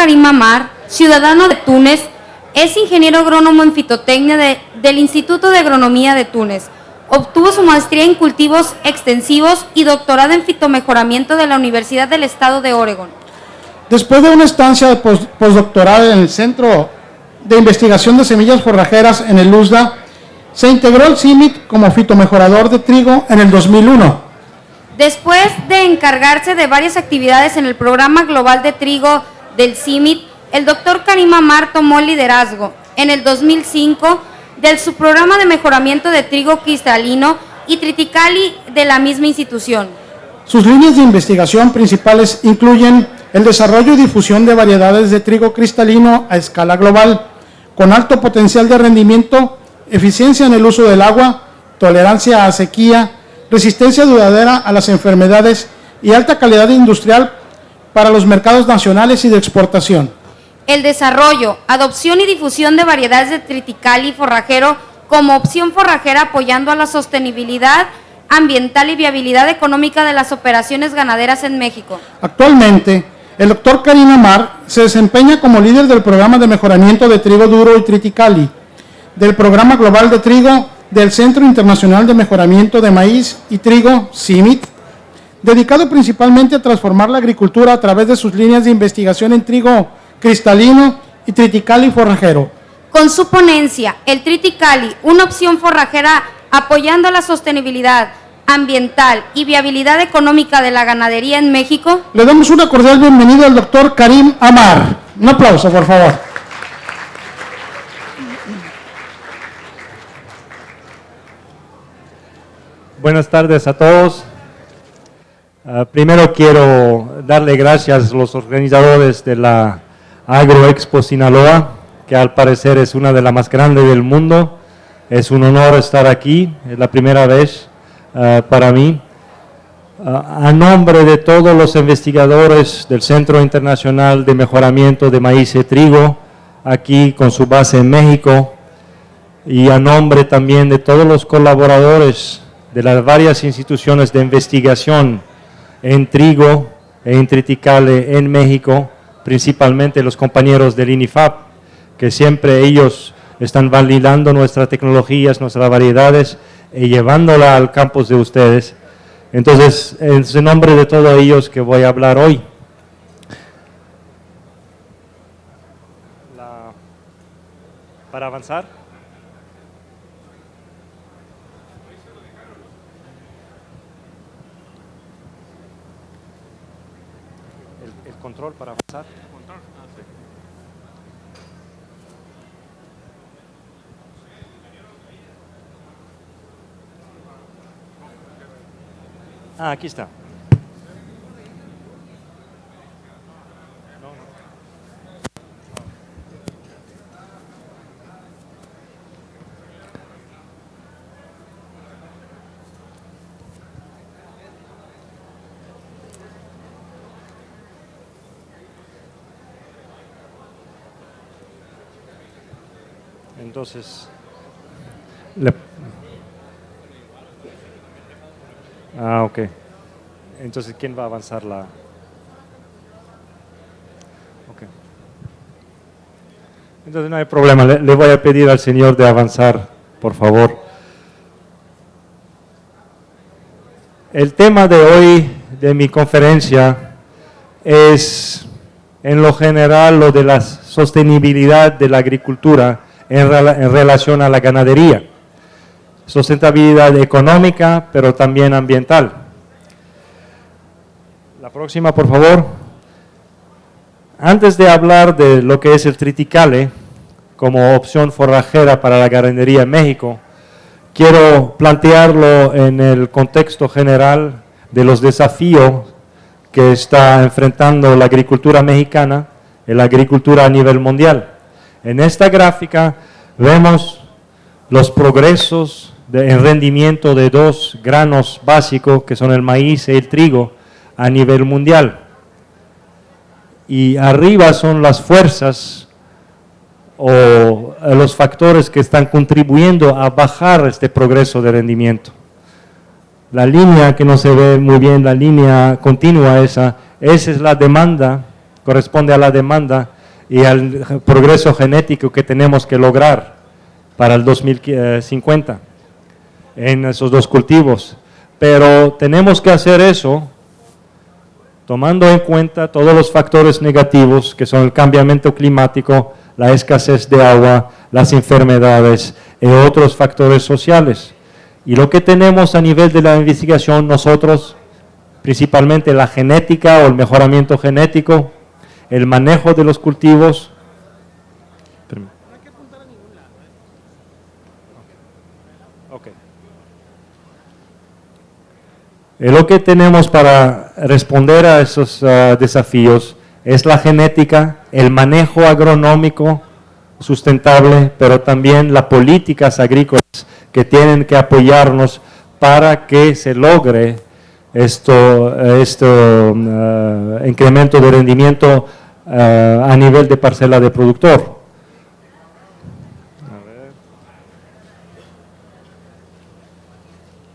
Karim Amar, ciudadano de Túnez, es ingeniero agrónomo en fitotecnia del Instituto de Agronomía de Túnez. Obtuvo su maestría en cultivos extensivos y doctorado en fitomejoramiento de la Universidad del Estado de Oregón. Después de una estancia postdoctoral en el Centro de Investigación de Semillas Forrajeras en el USDA, se integró al CIMMYT como fitomejorador de trigo en el 2001. Después de encargarse de varias actividades en el Programa Global de Trigo del CIMMYT, el doctor Karim Amar tomó el liderazgo en el 2005 del subprograma de mejoramiento de trigo cristalino y triticali de la misma institución. Sus líneas de investigación principales incluyen el desarrollo y difusión de variedades de trigo cristalino a escala global, con alto potencial de rendimiento, eficiencia en el uso del agua, tolerancia a sequía, resistencia duradera a las enfermedades y alta calidad industrial para los mercados nacionales y de exportación. El desarrollo, adopción y difusión de variedades de triticali forrajero como opción forrajera apoyando a la sostenibilidad ambiental y viabilidad económica de las operaciones ganaderas en México. Actualmente, el doctor Karim Amar se desempeña como líder del programa de mejoramiento de trigo duro y triticali, del Programa Global de Trigo del Centro Internacional de Mejoramiento de Maíz y Trigo, CIMMYT, dedicado principalmente a transformar la agricultura a través de sus líneas de investigación en trigo cristalino y triticali forrajero. Con su ponencia, el triticali, una opción forrajera apoyando la sostenibilidad ambiental y viabilidad económica de la ganadería en México, le damos una cordial bienvenida al doctor Karim Amar. Un aplauso, por favor. Buenas tardes a todos. Primero quiero darle gracias a los organizadores de la Agroexpo Sinaloa, que al parecer es una de las más grandes del mundo. Es un honor estar aquí, es la primera vez para mí. A nombre de todos los investigadores del Centro Internacional de Mejoramiento de Maíz y Trigo, aquí con su base en México, y a nombre también de todos los colaboradores de las varias instituciones de investigación en trigo e en triticale en México, principalmente los compañeros del INIFAP, que siempre ellos están validando nuestras tecnologías, nuestras variedades y llevándola al campus de ustedes. Entonces, es en nombre de todos ellos que voy a hablar hoy. Para avanzar. El control para avanzar. Aquí está. Entonces, ok. Entonces, ¿quién va a avanzar la? Ok. Entonces, no hay problema. Le voy a pedir al señor de avanzar, por favor. El tema de hoy de mi conferencia es, en lo general, lo de la sostenibilidad de la agricultura en relación a la ganadería. Sustentabilidad económica, pero también ambiental. La próxima, por favor. Antes de hablar de lo que es el triticale como opción forrajera para la ganadería en México, quiero plantearlo en el contexto general de los desafíos que está enfrentando la agricultura mexicana y la agricultura a nivel mundial. En esta gráfica vemos los progresos en rendimiento de dos granos básicos que son el maíz y el trigo a nivel mundial. Y arriba son las fuerzas o los factores que están contribuyendo a bajar este progreso de rendimiento. La línea que no se ve muy bien, la línea continua esa es la demanda corresponde a la demanda y al progreso genético que tenemos que lograr para el 2050 en esos dos cultivos. Pero tenemos que hacer eso tomando en cuenta todos los factores negativos que son el cambiamiento climático, la escasez de agua, las enfermedades y otros factores sociales. Y lo que tenemos a nivel de la investigación nosotros, principalmente la genética o el mejoramiento genético, el manejo de los cultivos. Lo que tenemos para responder a esos desafíos es la genética, el manejo agronómico sustentable, pero también las políticas agrícolas que tienen que apoyarnos para que se logre incremento de rendimiento a nivel de parcela de productor.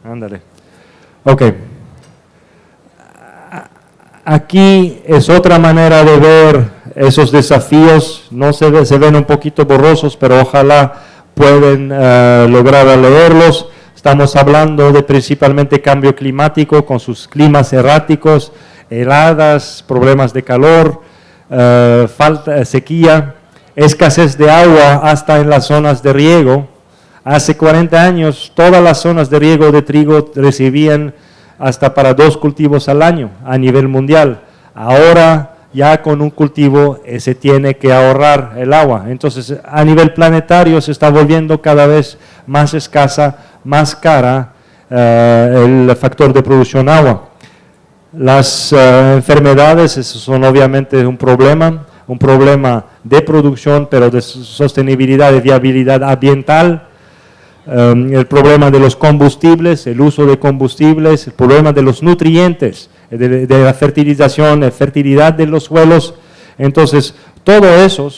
Ándale. Ok. Aquí es otra manera de ver esos desafíos, no se ven un poquito borrosos, pero ojalá pueden lograr leerlos. Estamos hablando de principalmente cambio climático con sus climas erráticos, heladas, problemas de calor, sequía, escasez de agua hasta en las zonas de riego. Hace 40 años todas las zonas de riego de trigo recibían hasta para 2 cultivos al año a nivel mundial. Ahora ya con un cultivo se tiene que ahorrar el agua. Entonces a nivel planetario se está volviendo cada vez más escasa, más cara el factor de producción agua. Las enfermedades son obviamente un problema de producción, pero de sostenibilidad, de viabilidad ambiental. El problema de los combustibles, el uso de combustibles, el problema de los nutrientes, de la fertilización, de fertilidad de los suelos. Entonces, todo eso,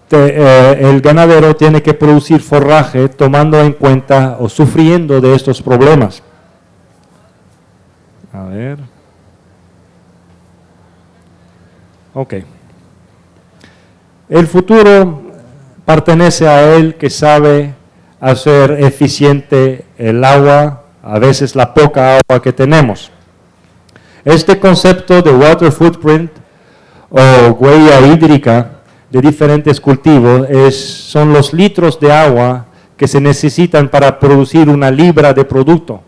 el ganadero tiene que producir forraje tomando en cuenta o sufriendo de estos problemas. A ver. Ok. El futuro pertenece a él que sabe hacer eficiente el agua, a veces la poca agua que tenemos. Este concepto de water footprint o huella hídrica de diferentes cultivos son los litros de agua que se necesitan para producir una libra de producto.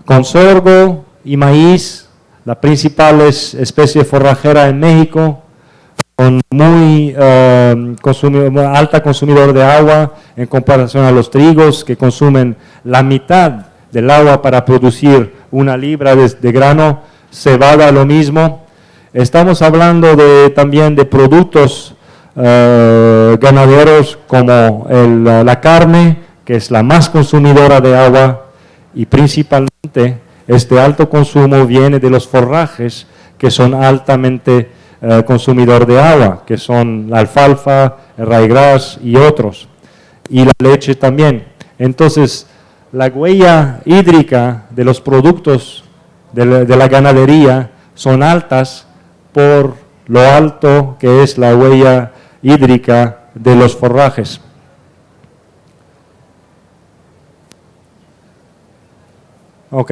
Con sorgo y maíz, la principal especie forrajera en México, con muy alta consumidor de agua en comparación a los trigos que consumen la mitad del agua para producir una libra de grano, cebada lo mismo. Estamos hablando también de productos ganaderos como la carne, que es la más consumidora de agua, y principalmente este alto consumo viene de los forrajes que son altamente consumidor de agua, que son la alfalfa, el ryegrass y otros, y la leche también. Entonces, la huella hídrica de los productos de la ganadería son altas por lo alto que es la huella hídrica de los forrajes. Ok.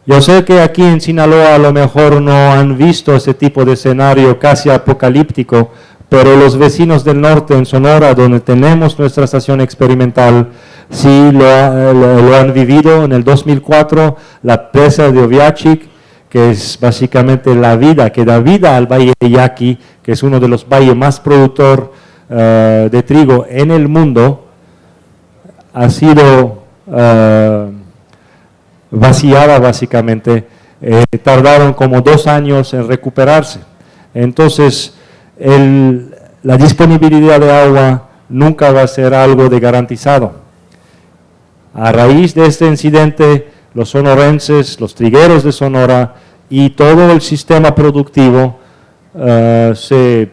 Yo sé que aquí en Sinaloa a lo mejor no han visto ese tipo de escenario casi apocalíptico, pero los vecinos del norte en Sonora, donde tenemos nuestra estación experimental, sí lo han vivido. En el 2004, la presa de Oviachic, que es básicamente la vida, que da vida al Valle de Yaqui, que es uno de los valles más productor de trigo en el mundo, ha sido vaciada básicamente. Tardaron como 2 años en recuperarse. Entonces, la disponibilidad de agua nunca va a ser algo de garantizado. A raíz de este incidente, los sonorenses, los trigueros de Sonora y todo el sistema productivo se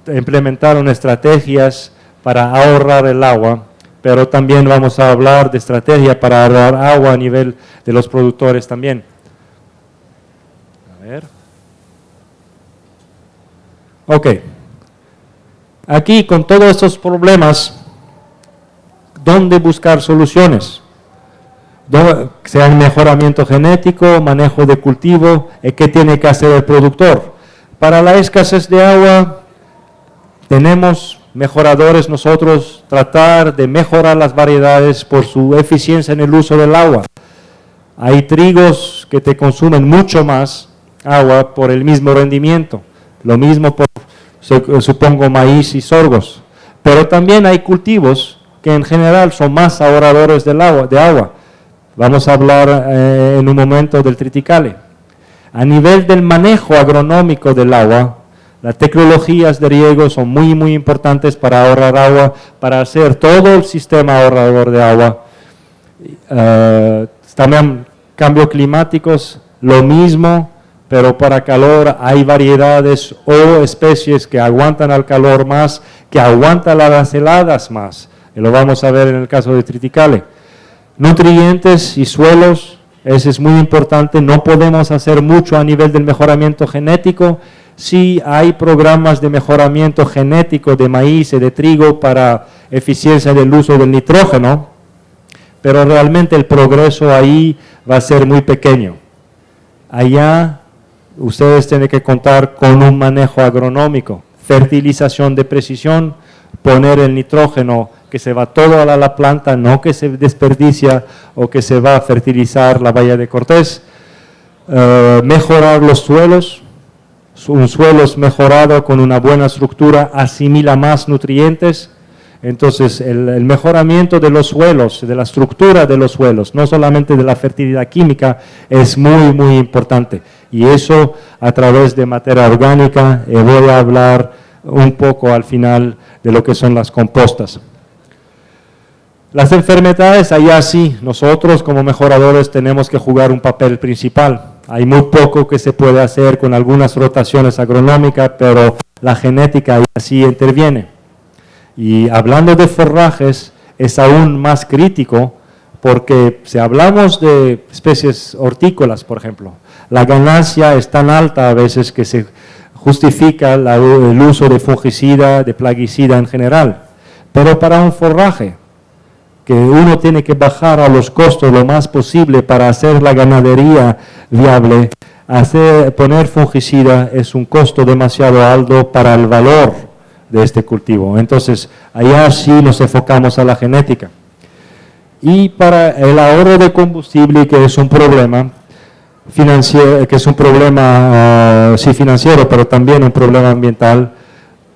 implementaron estrategias para ahorrar el agua, pero también vamos a hablar de estrategia para ahorrar agua a nivel de los productores también. A ver. Ok. Aquí con todos estos problemas, ¿dónde buscar soluciones? Sea el mejoramiento genético, manejo de cultivo, ¿qué tiene que hacer el productor? Para la escasez de agua, tenemos mejoradores nosotros, tratar de mejorar las variedades por su eficiencia en el uso del agua. Hay trigos que te consumen mucho más agua por el mismo rendimiento, lo mismo por, supongo, maíz y sorgos, pero también hay cultivos que en general son más ahorradores de agua. Vamos a hablar en un momento del triticale. A nivel del manejo agronómico del agua, las tecnologías de riego son muy importantes para ahorrar agua, para hacer todo el sistema ahorrador de agua. También cambios climáticos, lo mismo, pero para calor hay variedades o especies que aguantan al calor más, que aguantan las heladas más. Y lo vamos a ver en el caso de triticale. Nutrientes y suelos, eso es muy importante, no podemos hacer mucho a nivel del mejoramiento genético. Sí hay programas de mejoramiento genético de maíz y de trigo para eficiencia del uso del nitrógeno, pero realmente el progreso ahí va a ser muy pequeño. Allá ustedes tienen que contar con un manejo agronómico, fertilización de precisión, poner el nitrógeno que se va todo a la planta, no que se desperdicia o que se va a fertilizar la valla de Cortés, mejorar los suelos. Un suelo mejorado con una buena estructura asimila más nutrientes. Entonces el mejoramiento de los suelos, de la estructura de los suelos, no solamente de la fertilidad química, es muy importante. Y eso a través de materia orgánica, voy a hablar un poco al final de lo que son las compostas. Las enfermedades, allá sí, nosotros como mejoradores tenemos que jugar un papel principal. Hay muy poco que se puede hacer con algunas rotaciones agronómicas, pero la genética allá sí interviene. Y hablando de forrajes, es aún más crítico porque si hablamos de especies hortícolas, por ejemplo, la ganancia es tan alta a veces que se justifica el uso de fungicida, de plaguicida en general. Pero para un forraje, que uno tiene que bajar a los costos lo más posible para hacer la ganadería viable, poner fungicida es un costo demasiado alto para el valor de este cultivo. Entonces, allá sí nos enfocamos a la genética. Y para el ahorro de combustible, que es un problema financiero, financiero, pero también un problema ambiental,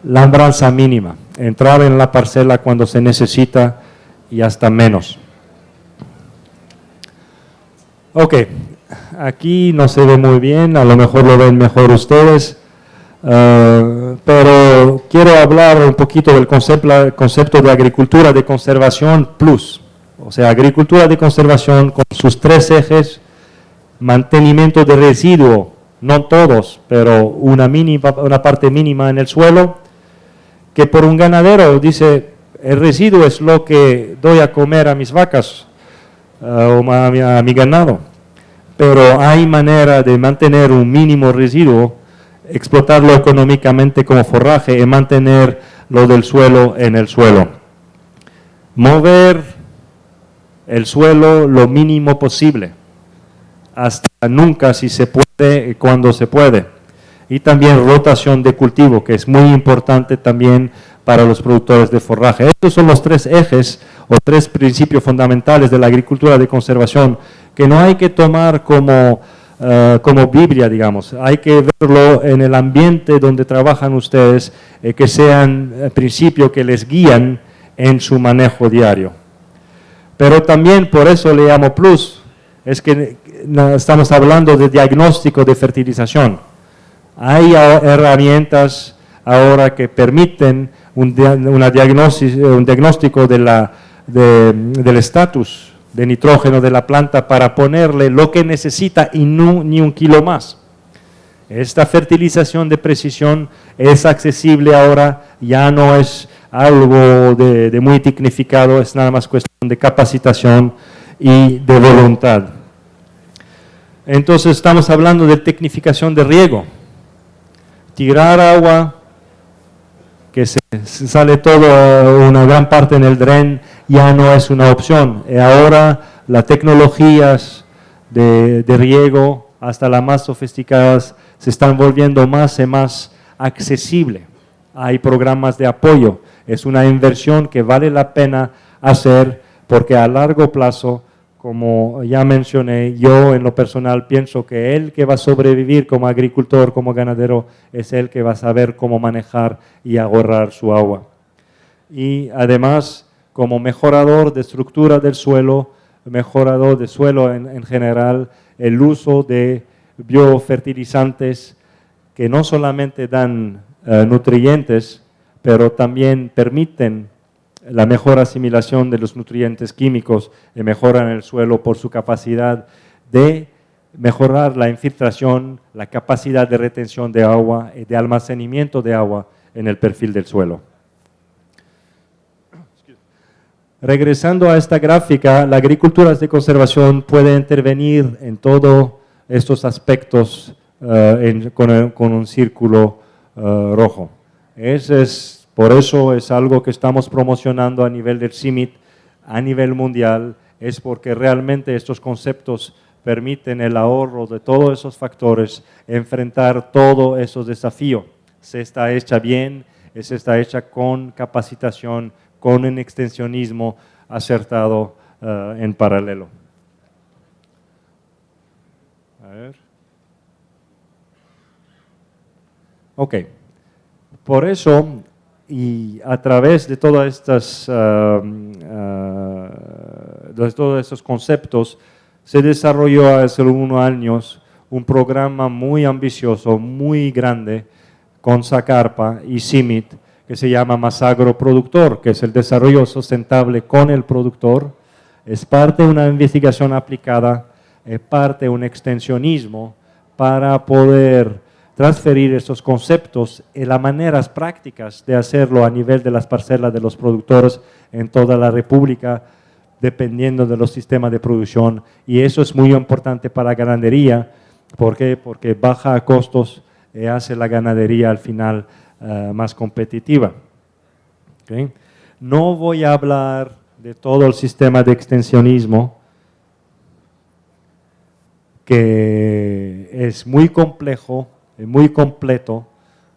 labranza mínima, entrar en la parcela cuando se necesita y hasta menos. Ok, aquí no se ve muy bien, a lo mejor lo ven mejor ustedes, pero quiero hablar un poquito del concepto de agricultura de conservación plus, o sea, agricultura de conservación con sus tres ejes: mantenimiento de residuo, no todos, pero una parte mínima en el suelo, que por un ganadero dice, el residuo es lo que doy a comer a mis vacas o a mi ganado, pero hay manera de mantener un mínimo residuo, explotarlo económicamente como forraje y mantener lo del suelo en el suelo. Mover el suelo lo mínimo posible, hasta nunca si se puede, cuando se puede. Y también rotación de cultivo, que es muy importante también para los productores de forraje. Estos son los tres ejes o tres principios fundamentales de la agricultura de conservación que no hay que tomar como Biblia, digamos. Hay que verlo en el ambiente donde trabajan ustedes, que sean principios que les guían en su manejo diario. Pero también, por eso le llamo plus, es que estamos hablando de diagnóstico de fertilización. Hay herramientas ahora que permiten un diagnóstico del estatus de nitrógeno de la planta para ponerle lo que necesita y no ni un kilo más. Esta fertilización de precisión es accesible ahora, ya no es algo de muy tecnificado, es nada más cuestión de capacitación y de voluntad. Entonces estamos hablando de tecnificación de riego. Tirar agua que se sale todo, una gran parte en el dren, ya no es una opción. Y ahora las tecnologías de riego, hasta las más sofisticadas, se están volviendo más y más accesibles. Hay programas de apoyo. Es una inversión que vale la pena hacer porque a largo plazo, como ya mencioné, yo en lo personal pienso que el que va a sobrevivir como agricultor, como ganadero, es el que va a saber cómo manejar y ahorrar su agua. Y además, como mejorador de estructura del suelo, mejorador de suelo en general, el uso de biofertilizantes que no solamente dan nutrientes, pero también permiten la mejor asimilación de los nutrientes químicos y mejoran el suelo por su capacidad de mejorar la infiltración, la capacidad de retención de agua y de almacenamiento de agua en el perfil del suelo. Regresando a esta gráfica, la agricultura de conservación puede intervenir en todos estos aspectos con un círculo rojo. Por eso es algo que estamos promocionando a nivel del CIMMYT, a nivel mundial, es porque realmente estos conceptos permiten el ahorro de todos esos factores, enfrentar todos esos desafíos. Se está hecha bien, se está hecha con capacitación, con un extensionismo acertado en paralelo. A ver. Ok. Por eso, y a través de todos estos conceptos, se desarrolló hace unos años un programa muy ambicioso, muy grande, con Zacarpa y CIMMYT, que se llama Masagro Productor, que es el desarrollo sustentable con el productor. Es parte de una investigación aplicada, es parte de un extensionismo para poder transferir estos conceptos y las maneras prácticas de hacerlo a nivel de las parcelas de los productores en toda la República, dependiendo de los sistemas de producción. Y eso es muy importante para la ganadería. ¿Por qué? Porque baja costos y hace la ganadería al final más competitiva. ¿Okay? No voy a hablar de todo el sistema de extensionismo, que es muy complejo, muy completo,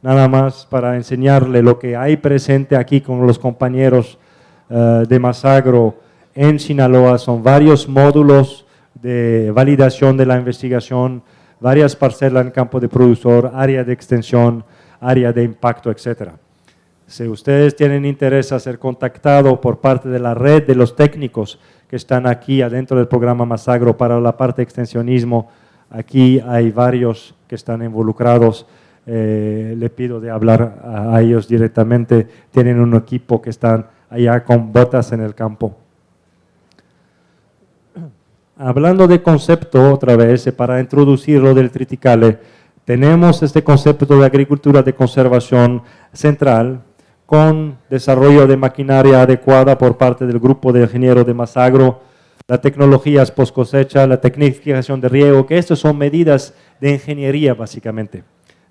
nada más para enseñarle lo que hay presente aquí con los compañeros de Masagro en Sinaloa. Son varios módulos de validación de la investigación, varias parcelas en campo de productor, área de extensión, área de impacto, etc. Si ustedes tienen interés en ser contactados por parte de la red de los técnicos que están aquí adentro del programa Masagro para la parte de extensionismo, aquí hay varios que están involucrados. Le pido de hablar a ellos directamente. Tienen un equipo que están allá con botas en el campo. Hablando de concepto otra vez, para introducirlo del triticale, tenemos este concepto de agricultura de conservación central con desarrollo de maquinaria adecuada por parte del grupo de ingenieros de Masagro, las tecnologías post cosecha, la tecnificación de riego, que estas son medidas de ingeniería básicamente.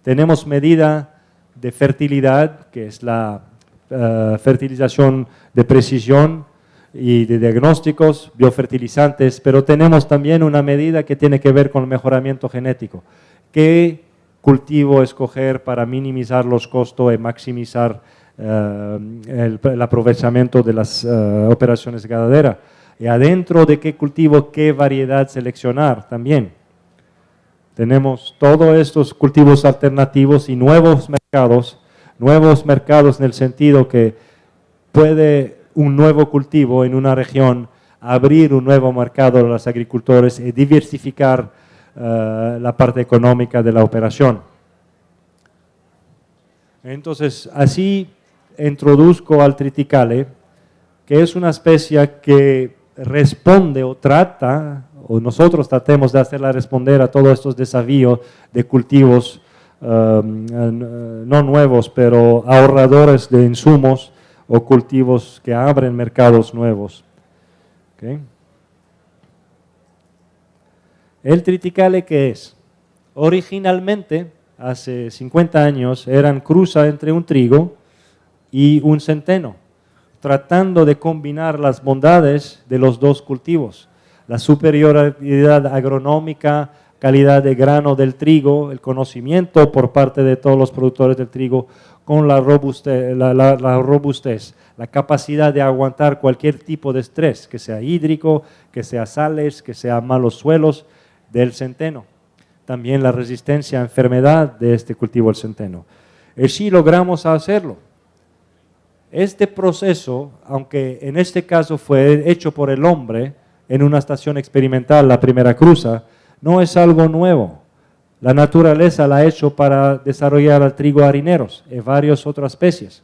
Tenemos medida de fertilidad, que es la fertilización de precisión y de diagnósticos, biofertilizantes, pero tenemos también una medida que tiene que ver con el mejoramiento genético. ¿Qué cultivo escoger para minimizar los costos y maximizar el aprovechamiento de las operaciones ganaderas? Y adentro de qué cultivo, qué variedad seleccionar también. Tenemos todos estos cultivos alternativos y nuevos mercados en el sentido que puede un nuevo cultivo en una región abrir un nuevo mercado a los agricultores y diversificar la parte económica de la operación. Entonces, así introduzco al triticale, que es una especie que responde o trata, o nosotros tratemos de hacerla responder a todos estos desafíos de cultivos no nuevos, pero ahorradores de insumos o cultivos que abren mercados nuevos. ¿Okay? El triticale, ¿qué es? Originalmente, hace 50 años, eran cruza entre un trigo y un centeno, tratando de combinar las bondades de los dos cultivos, la superioridad agronómica, calidad de grano del trigo, el conocimiento por parte de todos los productores del trigo, con la robustez, la capacidad de aguantar cualquier tipo de estrés, que sea hídrico, que sea sales, que sea malos suelos del centeno. También la resistencia a enfermedad de este cultivo, el centeno. Y sí logramos hacerlo. Este proceso, aunque en este caso fue hecho por el hombre en una estación experimental, la primera cruza, no es algo nuevo. La naturaleza la ha hecho para desarrollar el trigo harineros y varias otras especies.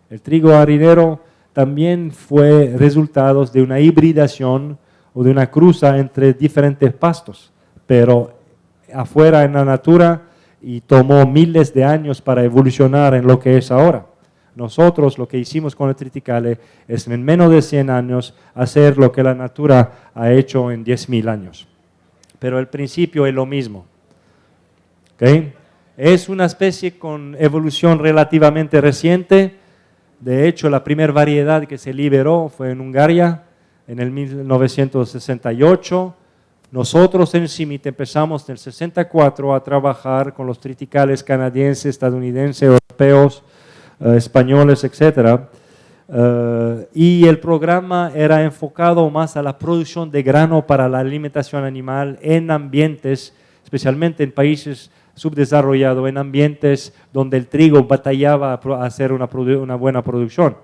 El trigo harinero también fue resultado de una hibridación o de una cruza entre diferentes pastos, pero afuera en la natura y tomó miles de años para evolucionar en lo que es ahora. Nosotros lo que hicimos con el triticale es en menos de 100 años hacer lo que la natura ha hecho en 10.000 años. Pero el principio es lo mismo. ¿Okay? Es una especie con evolución relativamente reciente. De hecho, la primera variedad que se liberó fue en Hungría en el 1968. Nosotros en CIMIT empezamos en el 64 a trabajar con los triticales canadienses, estadounidenses, europeos, españoles, etc. Y el programa era enfocado más a la producción de grano para la alimentación animal en ambientes, especialmente en países subdesarrollados, en ambientes donde el trigo batallaba a hacer una buena producción.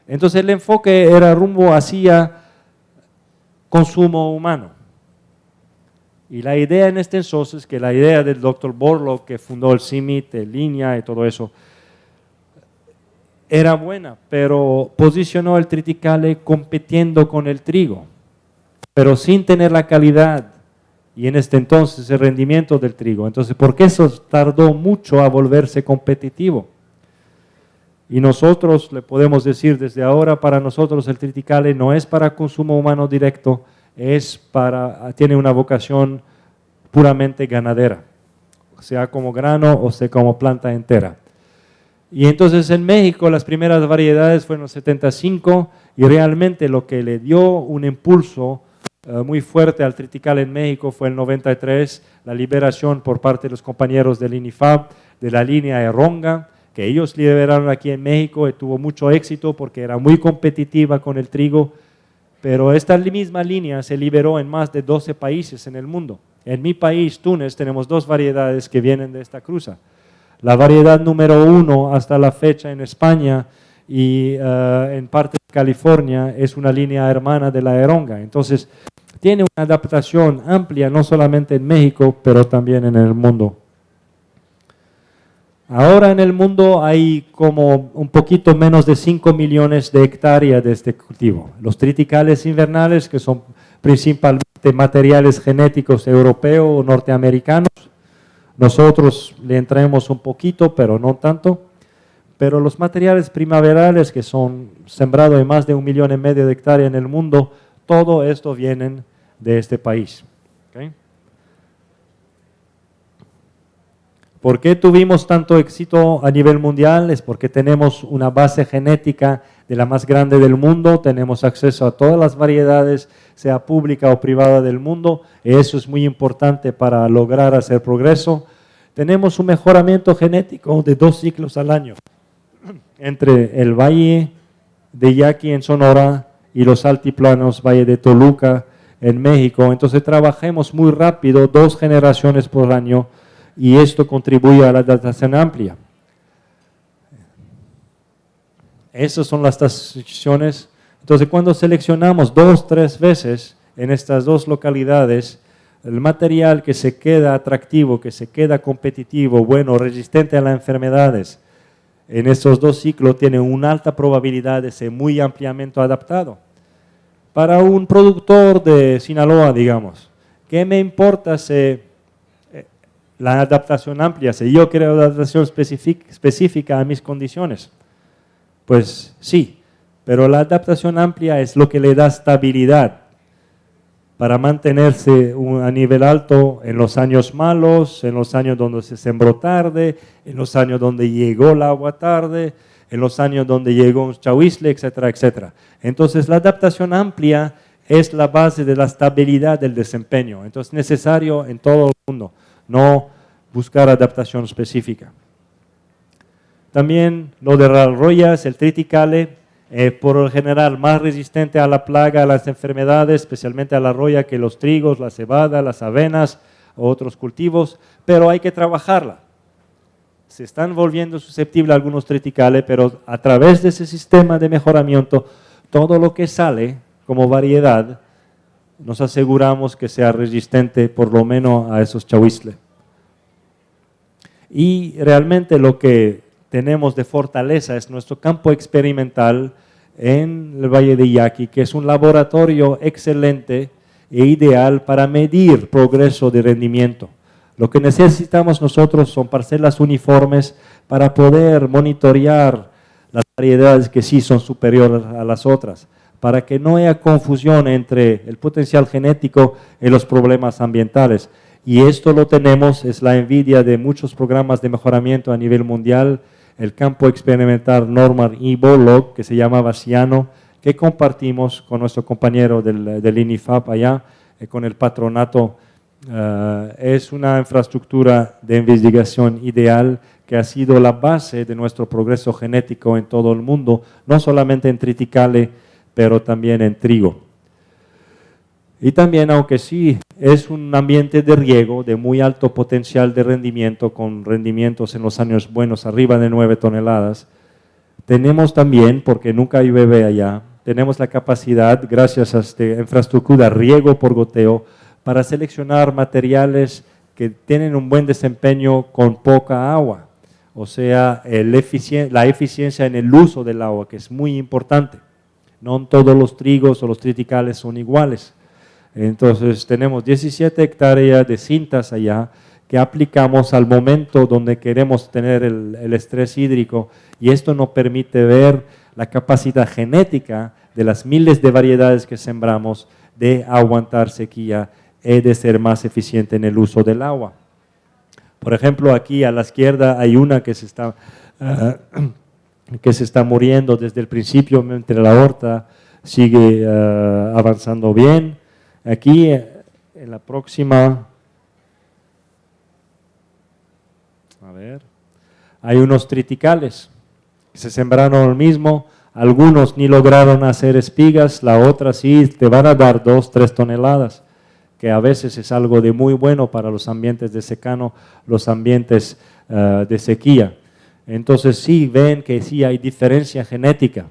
Entonces el enfoque era rumbo hacia consumo humano. Y la idea en este entonces, que la idea del Dr. Borlaug, que fundó el CIMIT, el línea y todo eso, era buena, pero posicionó el triticale compitiendo con el trigo, pero sin tener la calidad y en este entonces el rendimiento del trigo. Entonces, ¿por qué eso tardó mucho a volverse competitivo? Y nosotros le podemos decir desde ahora, para nosotros el triticale no es para consumo humano directo, tiene una vocación puramente ganadera, sea como grano o sea como planta entera. Y entonces en México las primeras variedades fueron en los 75 y realmente lo que le dio un impulso muy fuerte al triticale en México fue el 93, la liberación por parte de los compañeros del INIFAB de la línea Eronga, que ellos liberaron aquí en México y tuvo mucho éxito porque era muy competitiva con el trigo, pero esta misma línea se liberó en más de 12 países en el mundo. En mi país, Túnez, tenemos 2 variedades que vienen de esta cruza. La variedad número 1 hasta la fecha en España y en parte de California es una línea hermana de la Eronga. Entonces, tiene una adaptación amplia, no solamente en México, pero también en el mundo. Ahora en el mundo hay como un poquito menos de 5 millones de hectáreas de este cultivo. Los triticales invernales, que son principalmente materiales genéticos europeos o norteamericanos, nosotros le entramos un poquito, pero no tanto. Pero los materiales primaverales, que son sembrados en más de 1,5 millones de hectáreas en el mundo, todo esto vienen de este país. ¿Okay? ¿Por qué tuvimos tanto éxito a nivel mundial? Es porque tenemos una base genética de la más grande del mundo, tenemos acceso a todas las variedades, sea pública o privada del mundo, y eso es muy importante para lograr hacer progreso. Tenemos un mejoramiento genético de 2 ciclos al año entre el Valle de Yaqui en Sonora y los altiplanos Valle de Toluca en México. Entonces trabajemos muy rápido, 2 generaciones por año, y esto contribuye a la adaptación amplia. Esas son las estaciones. Entonces, cuando seleccionamos 2 o 3 veces en estas 2 localidades, el material que se queda atractivo, que se queda competitivo, bueno, resistente a las enfermedades, en estos 2 ciclos tiene una alta probabilidad de ser muy ampliamente adaptado. Para un productor de Sinaloa, digamos, ¿qué me importa si la adaptación amplia, si yo quiero adaptación específica a mis condiciones? Pues sí, pero la adaptación amplia es lo que le da estabilidad para mantenerse a nivel alto en los años malos, en los años donde se sembró tarde, en los años donde llegó el agua tarde, en los años donde llegó un chahuizle, etcétera, etcétera. Entonces, la adaptación amplia es la base de la estabilidad del desempeño. Entonces, es necesario en todo el mundo, no buscar adaptación específica. También lo de las royas, el triticale, por lo general más resistente a la plaga, a las enfermedades, especialmente a la roya, que los trigos, la cebada, las avenas o otros cultivos, pero hay que trabajarla. Se están volviendo susceptibles a algunos triticales, pero a través de ese sistema de mejoramiento, todo lo que sale como variedad, nos aseguramos que sea resistente por lo menos a esos chahuizle. Y realmente lo que tenemos de fortaleza es nuestro campo experimental en el Valle de Yaqui, que es un laboratorio excelente e ideal para medir progreso de rendimiento. Lo que necesitamos nosotros son parcelas uniformes para poder monitorear las variedades que sí son superiores a las otras, para que no haya confusión entre el potencial genético y los problemas ambientales. Y esto lo tenemos, es la envidia de muchos programas de mejoramiento a nivel mundial, el campo experimental Norman E. Borlaug, que se llama Ciano, que compartimos con nuestro compañero del INIFAP allá, con el patronato. Es una infraestructura de investigación ideal que ha sido la base de nuestro progreso genético en todo el mundo, no solamente en triticale, pero también en trigo. Y también, aunque sí es un ambiente de riego de muy alto potencial de rendimiento, con rendimientos en los años buenos arriba de 9 toneladas, tenemos también, porque nunca llueve allá, tenemos la capacidad, gracias a esta infraestructura riego por goteo, para seleccionar materiales que tienen un buen desempeño con poca agua. O sea, la eficiencia en el uso del agua, que es muy importante. No todos los trigos o los triticales son iguales. Entonces tenemos 17 hectáreas de cintas allá que aplicamos al momento donde queremos tener el estrés hídrico, y esto nos permite ver la capacidad genética de las miles de variedades que sembramos de aguantar sequía y de ser más eficiente en el uso del agua. Por ejemplo, aquí a la izquierda hay una que se está muriendo desde el principio, mientras la horta sigue avanzando bien. Aquí, en la próxima, a ver, hay unos triticales que se sembraron el mismo, algunos ni lograron hacer espigas, la otra sí te van a dar 2-3 toneladas, que a veces es algo de muy bueno para los ambientes de secano, los ambientes de sequía. Entonces sí ven que sí hay diferencia genética,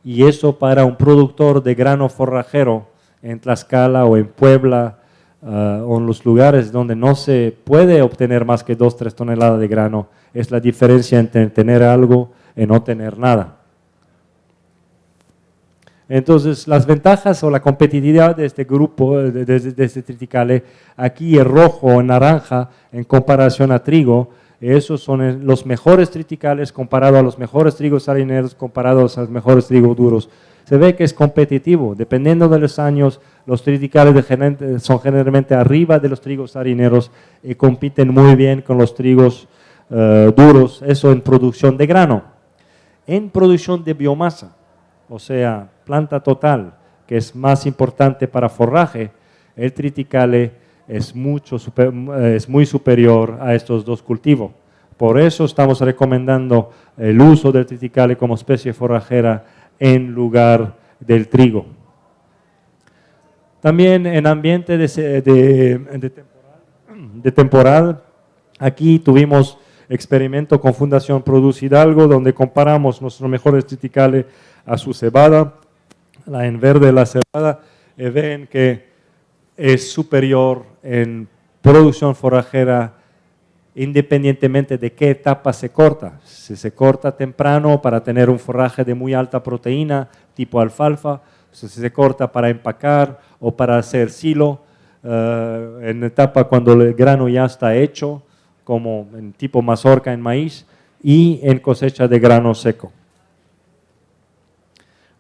y eso para un productor de grano forrajero en Tlaxcala o en Puebla o en los lugares donde no se puede obtener más que 2-3 toneladas de grano, es la diferencia entre tener algo y no tener nada. Entonces, las ventajas o la competitividad de este grupo, de este triticale, aquí en rojo o naranja en comparación a trigo, esos son los mejores triticales comparados a los mejores trigos harineros, comparados a los mejores trigos duros. Se ve que es competitivo, dependiendo de los años, los triticales son generalmente arriba de los trigos harineros y compiten muy bien con los trigos duros, eso en producción de grano. En producción de biomasa, o sea, planta total, que es más importante para forraje, el triticale es muy superior a estos dos cultivos. Por eso estamos recomendando el uso del triticale como especie forrajera en lugar del trigo. También en ambiente de temporal, aquí tuvimos experimento con Fundación Produce Hidalgo, donde comparamos nuestros mejores triticales a su cebada, la en verde la cebada, y ven que es superior en producción forrajera independientemente de qué etapa se corta. Si se corta temprano para tener un forraje de muy alta proteína, tipo alfalfa, si se corta para empacar o para hacer silo, en etapa cuando el grano ya está hecho, como en tipo mazorca en maíz, y en cosecha de grano seco.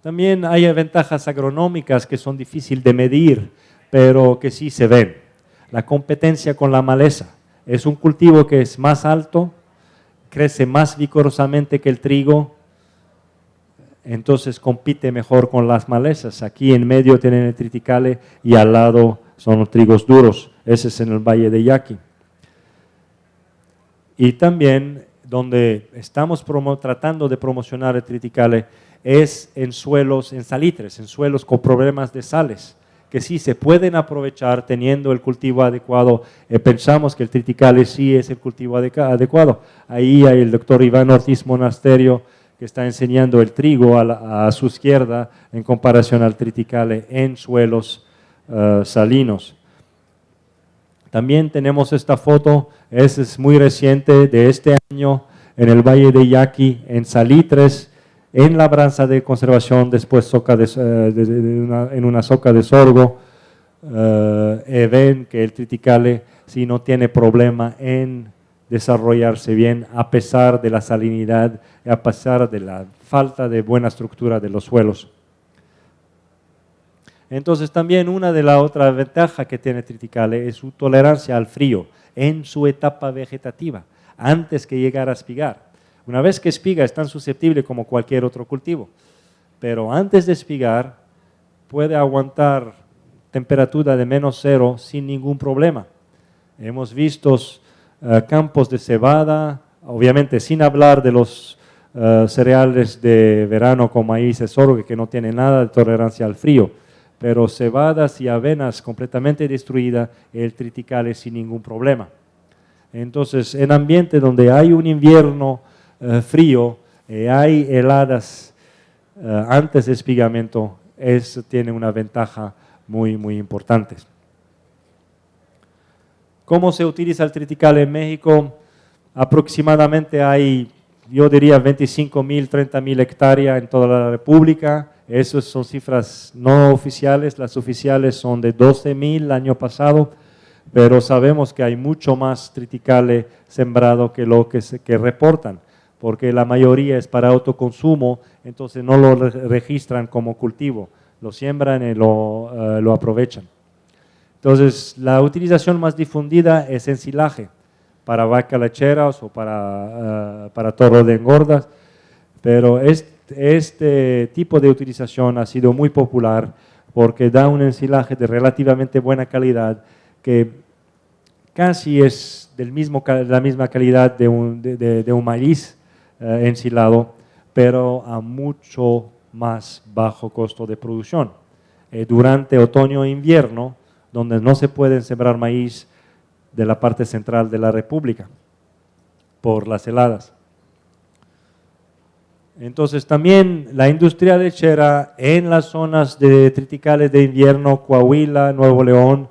También hay ventajas agronómicas que son difíciles de medir, pero que sí se ven. La competencia con la maleza. Es un cultivo que es más alto, crece más vigorosamente que el trigo, entonces compite mejor con las malezas. Aquí en medio tienen el triticale y al lado son los trigos duros. Ese es en el Valle de Yaqui. Y también donde estamos tratando de promocionar el triticale es en suelos, en salitres, en suelos con problemas de sales, que sí se pueden aprovechar teniendo el cultivo adecuado. Pensamos que el triticale sí es el cultivo adecuado. Ahí hay el doctor Iván Ortiz Monasterio, que está enseñando el trigo a su izquierda en comparación al triticale en suelos salinos. También tenemos esta foto, es muy reciente, de este año, en el Valle de Yaqui, en salitres, en labranza de conservación, después en una soca de sorgo, ven que el triticale sí no tiene problema en desarrollarse bien a pesar de la salinidad, a pesar de la falta de buena estructura de los suelos. Entonces también una de las otras ventajas que tiene el triticale es su tolerancia al frío en su etapa vegetativa, antes que llegar a espigar. Una vez que espiga es tan susceptible como cualquier otro cultivo, pero antes de espigar puede aguantar temperatura de -0 sin ningún problema. Hemos visto campos de cebada, obviamente sin hablar de los cereales de verano como maíz y sorgo que no tienen nada de tolerancia al frío, pero cebadas y avenas completamente destruidas, el triticale sin ningún problema. Entonces, en ambiente donde hay un invierno frío, hay heladas antes de espigamiento, tiene una ventaja muy, muy importante. ¿Cómo se utiliza el triticale en México? Aproximadamente hay, yo diría, 25,000, 30,000 hectáreas en toda la República. Esas son cifras no oficiales, las oficiales son de 12,000 el año pasado, pero sabemos que hay mucho más triticale sembrado que lo que reportan, porque la mayoría es para autoconsumo, entonces no lo registran como cultivo, lo siembran y lo aprovechan. Entonces, la utilización más difundida es ensilaje, para vacas lecheras o para toro de engordas, pero este tipo de utilización ha sido muy popular porque da un ensilaje de relativamente buena calidad que casi es la misma calidad de un maíz ensilado, pero a mucho más bajo costo de producción. Durante otoño e invierno, donde no se pueden sembrar maíz de la parte central de la República por las heladas. Entonces también la industria lechera en las zonas de triticales de invierno, Coahuila, Nuevo León,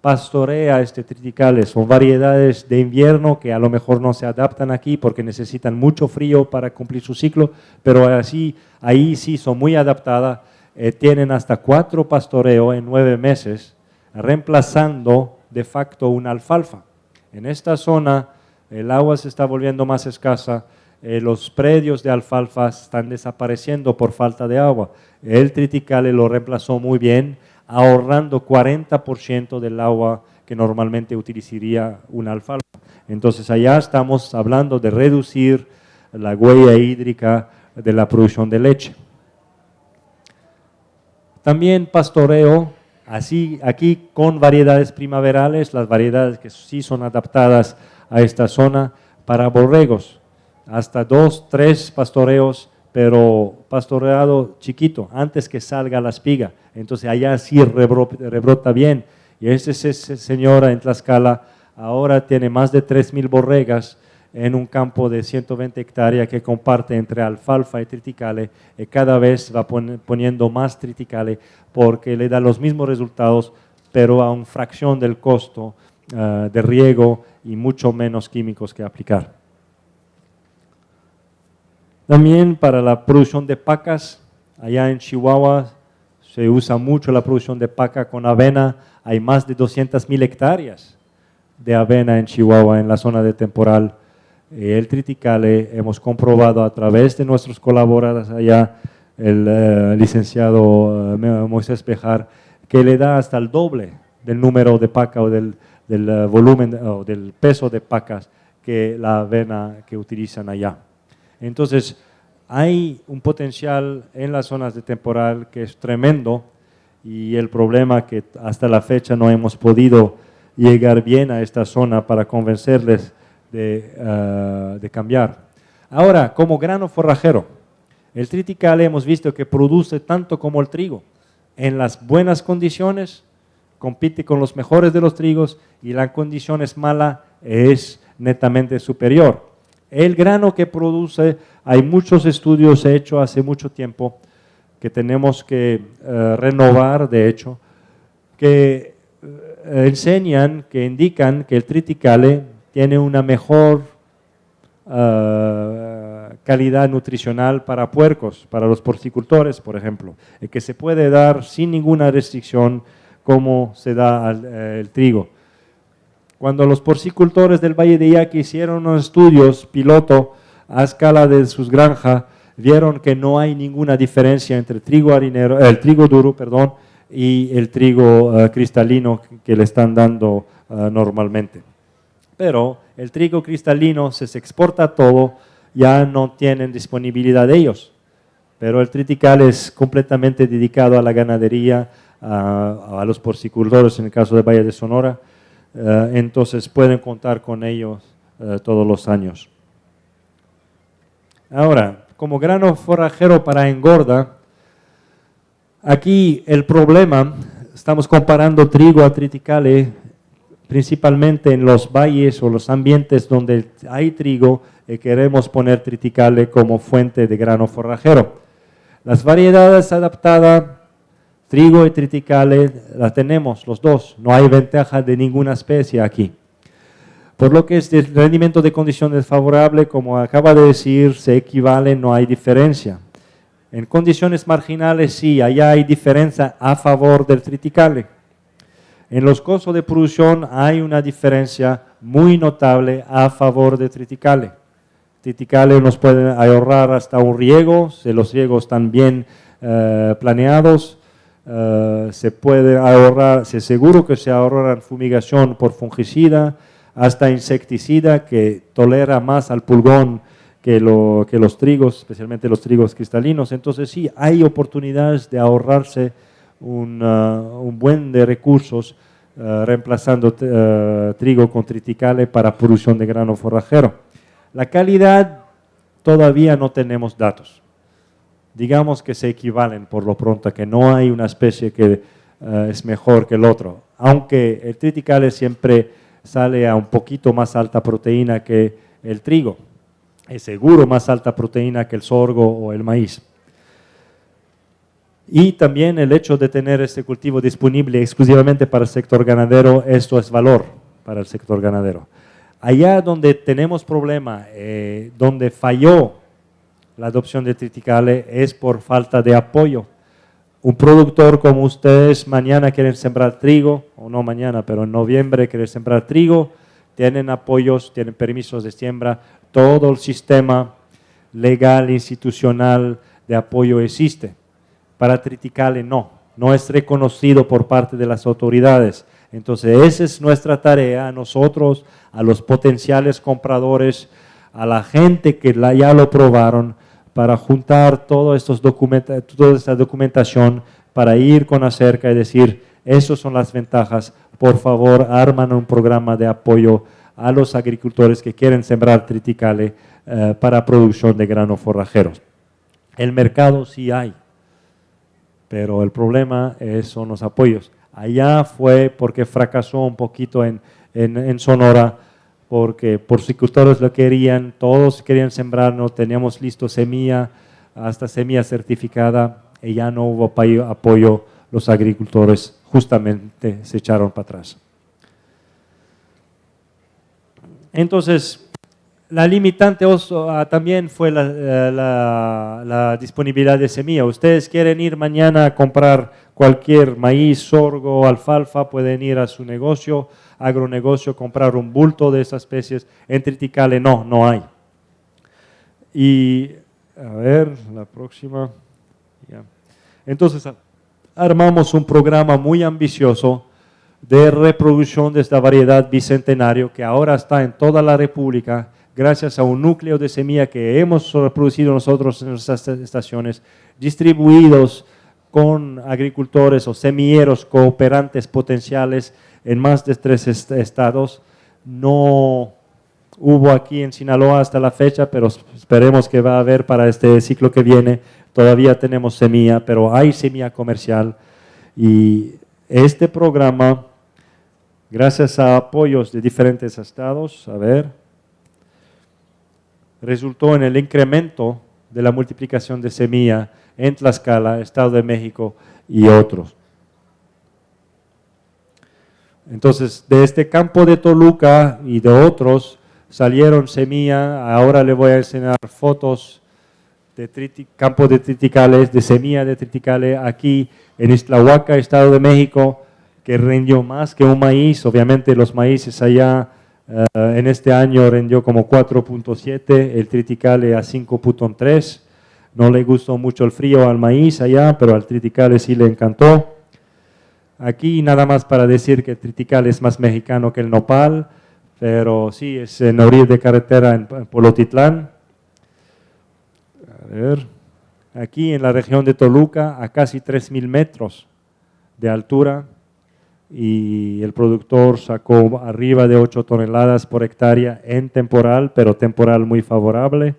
pastorea este triticale. Son variedades de invierno que a lo mejor no se adaptan aquí porque necesitan mucho frío para cumplir su ciclo, pero ahí sí son muy adaptadas, tienen hasta 4 pastoreos en 9 meses, reemplazando de facto una alfalfa. En esta zona el agua se está volviendo más escasa, los predios de alfalfa están desapareciendo por falta de agua. El triticale lo reemplazó muy bien, ahorrando 40% del agua que normalmente utilizaría una alfalfa. Entonces allá estamos hablando de reducir la huella hídrica de la producción de leche. También pastoreo, aquí con variedades primaverales, las variedades que sí son adaptadas a esta zona para borregos. Hasta 2, 3 pastoreos, pero pastoreado chiquito, antes que salga la espiga. Entonces allá sí rebrota bien. Y esa señora en Tlaxcala ahora tiene más de 3,000 borregas en un campo de 120 hectáreas que comparte entre alfalfa y triticale, y cada vez va poniendo más triticale porque le da los mismos resultados, pero a una fracción del costo de riego y mucho menos químicos que aplicar. También para la producción de pacas, allá en Chihuahua se usa mucho la producción de paca con avena. Hay más de 200,000 hectáreas de avena en Chihuahua, en la zona de temporal. El triticale hemos comprobado a través de nuestros colaboradores allá, el licenciado Moisés Bejar, que le da hasta el doble del número de paca o del volumen o del peso de pacas que la avena que utilizan allá. Entonces, hay un potencial en las zonas de temporal que es tremendo y el problema que hasta la fecha no hemos podido llegar bien a esta zona para convencerles de cambiar. Ahora, como grano forrajero, el triticale hemos visto que produce tanto como el trigo. En las buenas condiciones compite con los mejores de los trigos y la condición es mala, es netamente superior. El grano que produce, hay muchos estudios hechos hace mucho tiempo que tenemos que renovar, de hecho, que enseñan, que indican que el triticale tiene una mejor calidad nutricional para puercos, para los porcicultores, por ejemplo, que se puede dar sin ninguna restricción como se da el trigo. Cuando los porcicultores del Valle de Yaqui hicieron unos estudios piloto a escala de sus granjas, vieron que no hay ninguna diferencia entre el trigo duro, y el trigo cristalino que le están dando normalmente. Pero el trigo cristalino se exporta todo, ya no tienen disponibilidad de ellos. Pero el triticale es completamente dedicado a la ganadería, a los porcicultores en el caso del Valle de Sonora, entonces pueden contar con ellos todos los años. Ahora, como grano forrajero para engorda, aquí el problema, estamos comparando trigo a triticale, principalmente en los valles o los ambientes donde hay trigo, queremos poner triticale como fuente de grano forrajero. Las variedades adaptadas, trigo y triticale, las tenemos los dos, no hay ventaja de ninguna especie aquí. Por lo que es el rendimiento de condiciones favorables, como acaba de decir, se equivalen, no hay diferencia. En condiciones marginales sí, allá hay diferencia a favor del triticale. En los costos de producción hay una diferencia muy notable a favor de triticale. Triticale nos puede ahorrar hasta un riego, si los riegos están bien planeados, se puede ahorrar, se seguro que se ahorra fumigación por fungicida, hasta insecticida que tolera más al pulgón que los trigos, especialmente los trigos cristalinos. Entonces sí, hay oportunidades de ahorrarse un buen de recursos reemplazando trigo con triticale para producción de grano forrajero. La calidad todavía no tenemos datos. Digamos que se equivalen por lo pronto, que no hay una especie que es mejor que el otro, aunque el triticale siempre sale a un poquito más alta proteína que el trigo, es seguro más alta proteína que el sorgo o el maíz. Y también el hecho de tener este cultivo disponible exclusivamente para el sector ganadero, esto es valor para el sector ganadero. Allá donde tenemos problema, donde falló la adopción de triticale es por falta de apoyo. Un productor como ustedes mañana quieren sembrar trigo, o no mañana, pero en noviembre quieren sembrar trigo, tienen apoyos, tienen permisos de siembra, todo el sistema legal, institucional de apoyo existe. Para triticale no es reconocido por parte de las autoridades. Entonces esa es nuestra tarea, a nosotros, a los potenciales compradores, a la gente que ya lo probaron, para juntar toda esta documentación, para ir con acerca y decir, esas son las ventajas, por favor, arman un programa de apoyo a los agricultores que quieren sembrar triticale para producción de grano forrajero. El mercado sí hay, pero el problema son los apoyos. Allá fue porque fracasó un poquito en Sonora, porque porcicultores lo querían, todos querían sembrar, no teníamos listo semilla, hasta semilla certificada, y ya no hubo apoyo, los agricultores justamente se echaron para atrás. Entonces, la limitante también fue la disponibilidad de semilla. Ustedes quieren ir mañana a comprar cualquier maíz, sorgo, alfalfa, pueden ir a su negocio, agronegocio, comprar un bulto de esas especies. En triticale no hay. Y, a ver, la próxima. Ya. Entonces, armamos un programa muy ambicioso de reproducción de esta variedad bicentenario que ahora está en toda la República, gracias a un núcleo de semilla que hemos producido nosotros en nuestras estaciones, distribuidos con agricultores o semilleros cooperantes potenciales en más de 3 estados. No hubo aquí en Sinaloa hasta la fecha, pero esperemos que va a haber para este ciclo que viene. Todavía tenemos semilla, pero hay semilla comercial. Y este programa, gracias a apoyos de diferentes estados, resultó en el incremento de la multiplicación de semilla en Tlaxcala, Estado de México y otros. Entonces, de este campo de Toluca y de otros salieron semilla. Ahora le voy a enseñar fotos de campo de triticales, de semilla de triticales aquí en Ixtlahuaca, Estado de México, que rindió más que un maíz. Obviamente los maíces allá en este año rindió como 4.7, el triticale a 5.3. No le gustó mucho el frío al maíz allá, pero al triticale sí le encantó. Aquí nada más para decir que el triticale es más mexicano que el nopal, pero sí, es en orilla de carretera en Polotitlán. Aquí en la región de Toluca, a casi 3,000 metros de altura, y el productor sacó arriba de 8 toneladas por hectárea en temporal, pero temporal muy favorable.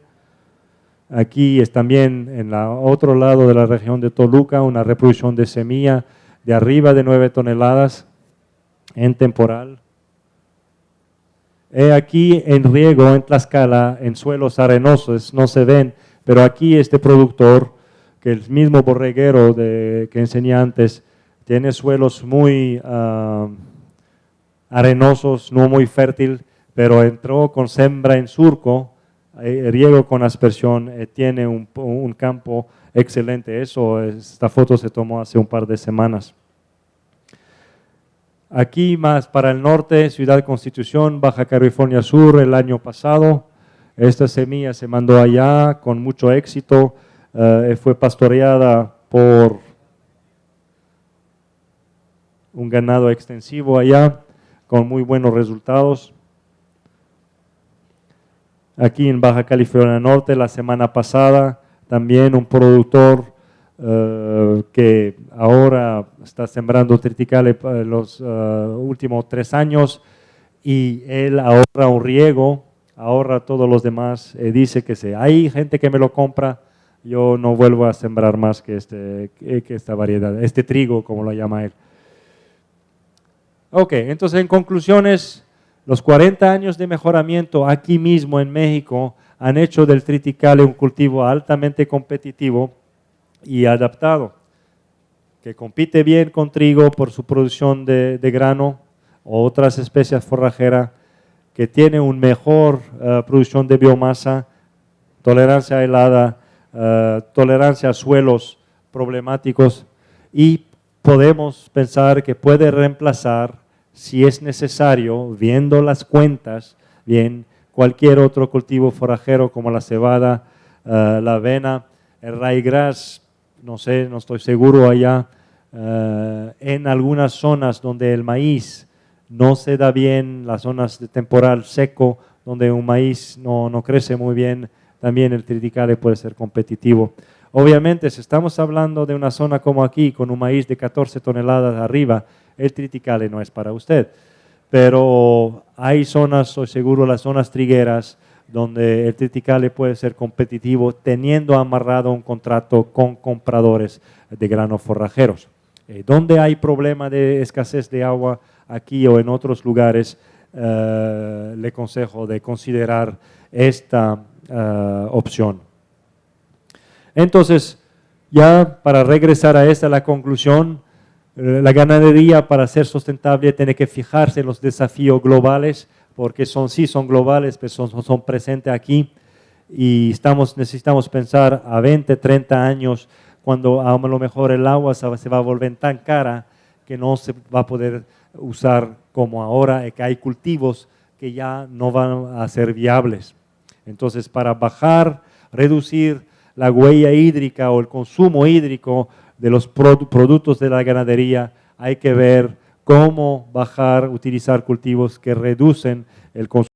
Aquí es también en el otro lado de la región de Toluca una reproducción de semilla de arriba de 9 toneladas en temporal. Aquí en riego, en Tlaxcala, en suelos arenosos, no se ven, pero aquí este productor, que el mismo borreguero que enseñé antes, tiene suelos muy arenosos, no muy fértil, pero entró con siembra en surco, riego con aspersión, tiene un campo excelente. Esta foto se tomó hace un par de semanas. Aquí más para el norte, Ciudad Constitución, Baja California Sur, el año pasado. Esta semilla se mandó allá con mucho éxito, fue pastoreada por un ganado extensivo allá, con muy buenos resultados. Aquí en Baja California Norte, la semana pasada, también un productor que ahora está sembrando triticale los últimos 3 años, y él ahorra un riego, ahorra todos los demás. Dice que si hay gente que me lo compra, yo no vuelvo a sembrar más que esta variedad, este trigo, como lo llama él. Ok, entonces en conclusiones, los 40 años de mejoramiento aquí mismo en México han hecho del triticale un cultivo altamente competitivo y adaptado, que compite bien con trigo por su producción de grano o otras especies forrajeras, que tiene una mejor producción de biomasa, tolerancia a helada, tolerancia a suelos problemáticos, y podemos pensar que puede reemplazar, si es necesario, viendo las cuentas, bien, cualquier otro cultivo forrajero como la cebada, la avena, el ryegrass, no sé, no estoy seguro allá, en algunas zonas donde el maíz no se da bien, las zonas de temporal seco, donde un maíz no crece muy bien, también el triticale puede ser competitivo. Obviamente, si estamos hablando de una zona como aquí, con un maíz de 14 toneladas arriba, el triticale no es para usted. Pero hay zonas, estoy seguro, las zonas trigueras, donde el triticale puede ser competitivo, teniendo amarrado un contrato con compradores de granos forrajeros. Donde hay problema de escasez de agua, aquí o en otros lugares, le aconsejo de considerar esta opción. Entonces, ya para regresar a la conclusión, la ganadería, para ser sustentable, tiene que fijarse en los desafíos globales, porque son globales, pero son presentes aquí, y necesitamos pensar a 20, 30 años, cuando a lo mejor el agua se va a volver tan cara que no se va a poder usar como ahora, que hay cultivos que ya no van a ser viables. Entonces, para reducir la huella hídrica o el consumo hídrico de los productos de la ganadería, hay que ver cómo utilizar cultivos que reducen el consumo